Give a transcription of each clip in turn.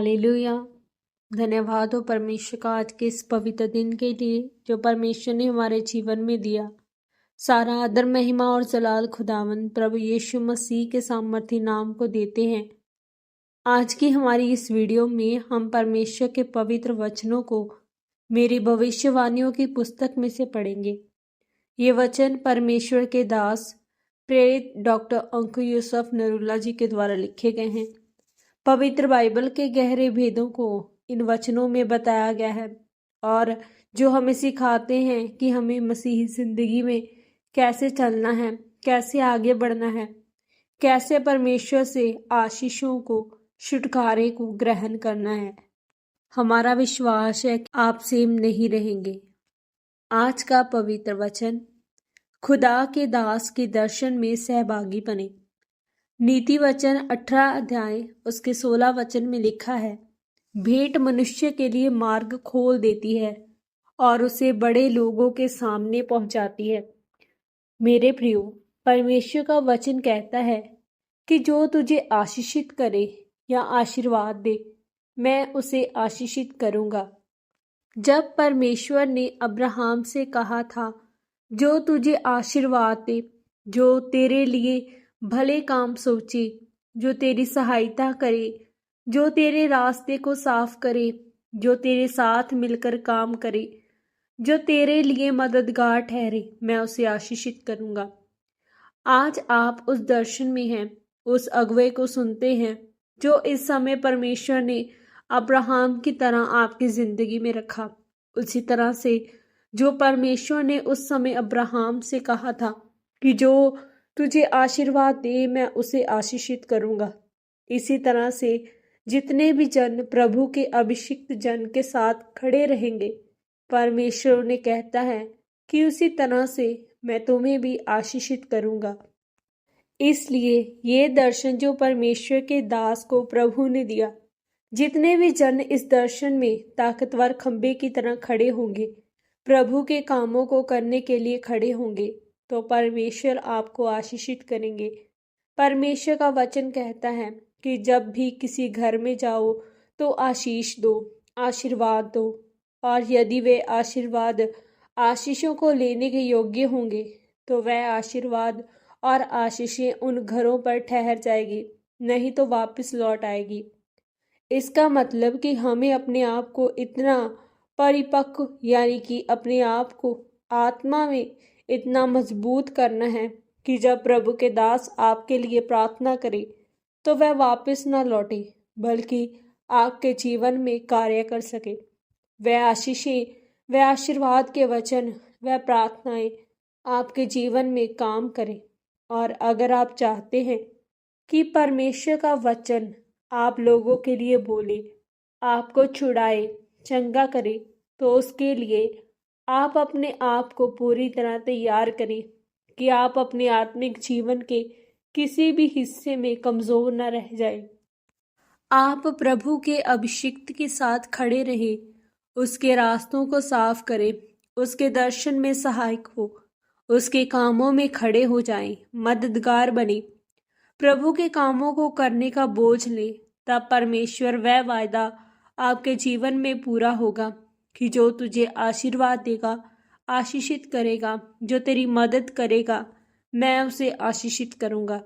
Hallelujah. धन्यवाद हो परमेश्वर का आज के इस पवित्र दिन के लिए जो परमेश्वर ने हमारे जीवन में दिया। सारा आदर महिमा और जलाल खुदावंद प्रभु यीशु मसीह के सामर्थी नाम को देते हैं। आज की हमारी इस वीडियो में हम परमेश्वर के पवित्र वचनों को मेरी भविष्यवाणियों की पुस्तक में से पढ़ेंगे। ये वचन परमेश्वर के दास प्रेरित डॉक्टर अंकु यूसुफ नरूल्ला जी के द्वारा लिखे गए हैं। पवित्र बाइबल के गहरे भेदों को इन वचनों में बताया गया है और जो हमें सिखाते हैं कि हमें मसीही जिंदगी में कैसे चलना है, कैसे आगे बढ़ना है, कैसे परमेश्वर से आशीषों को, छुटकारे को ग्रहण करना है। हमारा विश्वास है कि आप सेम नहीं रहेंगे। आज का पवित्र वचन, खुदा के दास के दर्शन में सहभागी बने। नीति वचन 18 अध्याय उसके 16 वचन में लिखा है, भेंट मनुष्य के लिए मार्ग खोल देती है और उसे बड़े लोगों के सामने पहुंचाती है। मेरे प्रियो, परमेश्वर का वचन कहता है कि जो तुझे आशीषित करे या आशीर्वाद दे, मैं उसे आशीषित करूंगा। जब परमेश्वर ने अब्राहम से कहा था, जो तुझे आशीर्वाद दे, जो तेरे लिए भले काम सोचे, जो तेरी सहायता करे, जो तेरे रास्ते को साफ करे, जो तेरे साथ मिलकर काम करे, जो तेरे लिए मददगार ठहरे, मैं उसे आशीषित करूंगा। आज आप उस दर्शन में हैं, उस अगुवे को सुनते हैं जो इस समय परमेश्वर ने अब्राहम की तरह आपकी जिंदगी में रखा। उसी तरह से जो परमेश्वर ने उस समय अब्राहम से कहा था कि जो तुझे आशीर्वाद दे, मैं उसे आशीषित करूंगा। इसी तरह से जितने भी जन प्रभु के अभिषिक्त जन के साथ खड़े रहेंगे, परमेश्वर ने कहता है कि उसी तरह से मैं तुम्हें भी आशीषित करूंगा। इसलिए ये दर्शन जो परमेश्वर के दास को प्रभु ने दिया, जितने भी जन इस दर्शन में ताकतवर खंबे की तरह खड़े होंगे, प्रभु के कामों को करने के लिए खड़े होंगे, तो परमेश्वर आपको आशीषित करेंगे। परमेश्वर का वचन कहता है कि जब भी किसी घर में जाओ तो आशीष दो, आशीर्वाद दो, और यदि वे आशीर्वाद आशीषों को लेने के योग्य होंगे तो वह आशीर्वाद और आशीषें उन घरों पर ठहर जाएगी, नहीं तो वापस लौट आएगी। इसका मतलब कि हमें अपने आप को इतना परिपक्व, यानी कि अपने आप को आत्मा में इतना मजबूत करना है कि जब प्रभु के दास आपके लिए प्रार्थना करे तो वह वापस न लौटे, बल्कि आपके जीवन में कार्य कर सके। वह आशीषें, वह आशीर्वाद के वचन, वह प्रार्थनाएं आपके जीवन में काम करें। और अगर आप चाहते हैं कि परमेश्वर का वचन आप लोगों के लिए बोले, आपको छुड़ाए, चंगा करे, तो उसके लिए आप अपने आप को पूरी तरह तैयार करें कि आप अपने आत्मिक जीवन के किसी भी हिस्से में कमजोर न रह जाए। आप प्रभु के अभिषिक्त के साथ खड़े रहे, उसके रास्तों को साफ करें, उसके दर्शन में सहायक हो, उसके कामों में खड़े हो जाएं, मददगार बने, प्रभु के कामों को करने का बोझ ले। तब परमेश्वर वह वायदा आपके जीवन में पूरा होगा कि जो तुझे आशीर्वाद देगा, आशीषित करेगा, जो तेरी मदद करेगा, मैं उसे आशीषित करूंगा।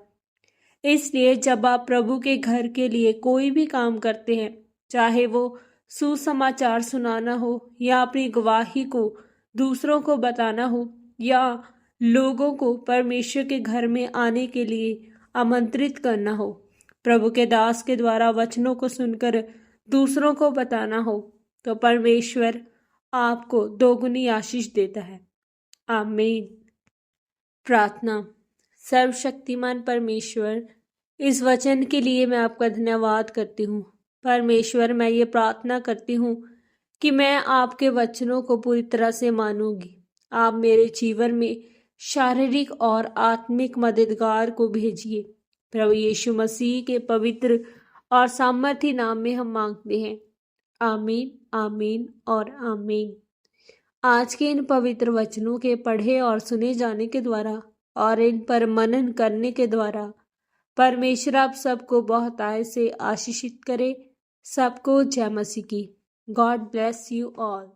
इसलिए जब आप प्रभु के घर के लिए कोई भी काम करते हैं, चाहे वो सुसमाचार सुनाना हो या अपनी गवाही को दूसरों को बताना हो या लोगों को परमेश्वर के घर में आने के लिए आमंत्रित करना हो, प्रभु के दास के द्वारा वचनों को सुनकर दूसरों को बताना हो, तो परमेश्वर आपको दोगुनी आशीष देता है। आमीन। प्रार्थना। सर्वशक्तिमान परमेश्वर, इस वचन के लिए मैं आपका धन्यवाद करती हूँ। परमेश्वर, मैं ये प्रार्थना करती हूँ कि मैं आपके वचनों को पूरी तरह से मानूंगी। आप मेरे जीवन में शारीरिक और आत्मिक मददगार को भेजिए। प्रभु यीशु मसीह के पवित्र और सामर्थी नाम में हम मांगते हैं। आमीन, आमीन और आमीन। आज के इन पवित्र वचनों के पढ़े और सुने जाने के द्वारा और इन पर मनन करने के द्वारा परमेश्वर आप सबको बहुत आय से आशीषित करे, सबको जय मसीह की। God bless you all.